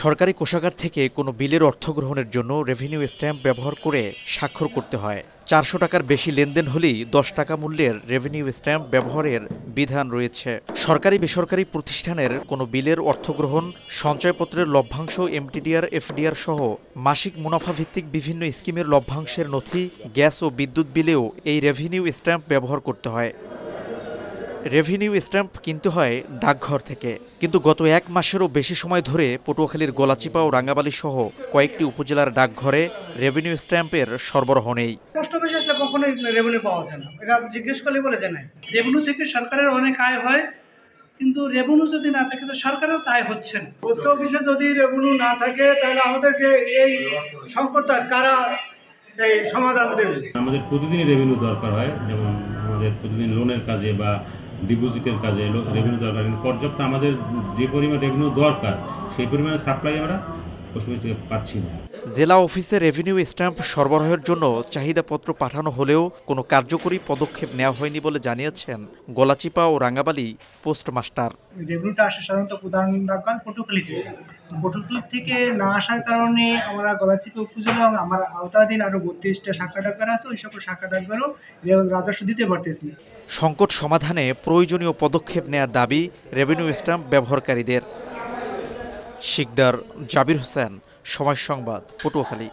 সরকারি কোষাগার থেকে কোনো বিলের অর্থ গ্রহণের জন্য রেভিনিউ স্ট্যাম্প ব্যবহার করে স্বাক্ষর করতে হয়। 400 টাকার বেশি লেনদেন হলেই 10 টাকা মূল্যের রেভিনিউ স্ট্যাম্প ব্যবহারের বিধান রয়েছে। সরকারি বেসরকারি প্রতিষ্ঠানের কোনো বিলের অর্থ গ্রহণ, সঞ্চয়পত্রের লভ্যাংশ, এমটিডিআর, এফডিআর সহ মাসিক মুনাফা ভিত্তিক বিভিন্ন স্কিমের লভ্যাংশের নথি, গ্যাস ও বিদ্যুৎ বিলেও এই রেভিনিউ স্ট্যাম্প ব্যবহার করতে হয়। রেভিনিউ স্ট্যাম্প কিনতে হয় ডাকঘর থেকে, কিন্তু গত এক মাসেরও বেশি সময় ধরে পটুয়াখালীর গলাচিপা ও রাঙ্গাবালী সহ কয়েকটি উপজেলার ডাকঘরে রেভিনিউ স্ট্যাম্পের সরবরাহ নেই। পোস্ট অফিসে আসলে কখনোই রেভিনিউ পাওয়া যায় না, এটা জিজ্ঞেস করলে বলে যে নাই। রেভিনিউ থেকে সরকারের অনেক আয় হয়, কিন্তু রেভিনিউ যদি না থাকে তো সরকারেরও তো আয় হচ্ছে না। পোস্ট অফিসে যদি রেভিনিউ না থাকে তাহলে আমাদেরকে এই সংকটটা কারা এই সমাধান দেবে? আমাদের প্রতিদিনই রেভিনিউ দরকার হয়, যেমন আমাদের প্রতিদিন লোনের কাজে বা ডিপোজিটের কাজে রেভিনিউ দরকার। কিন্তু পর্যাপ্ত আমাদের যে পরিমাণ রেভিনিউ দরকার সেই পরিমাণে সাপ্লাই আমরা পোস্ট অফিস থেকে পাচ্ছি না। জেলা অফিসে রেভিনিউ স্ট্যাম্প সরবরাহের জন্য চাহিদাপত্র পাঠানো হলেও কোনো কার্যকরী পদক্ষেপ নেওয়া হয়নি বলে জানিয়েছেন গলাচিপা ও রাঙ্গাবালী পোস্টমাস্টার। রেভিনিউটা আসে সাধারণত প্রধান ডাকঘর পটুয়াখালী থেকে। পটুয়াখালী থেকে না আসার কারণে আমরা গলাচিপা উপজেলা আমার আওতাধীন আরও 32টা শাখা ডাকঘর আছে, ওই সকল শাখা ডাকঘরও রাজস্ব দিতে পারতেছি। সংকট সমাধানে প্রয়োজনীয় পদক্ষেপ নেয়ার দাবি রেভিনিউ স্ট্যাম্প ব্যবহারকারীদের। শিকদার, জাবির হোসেন, সময় সংবাদ, পটুয়াখালী।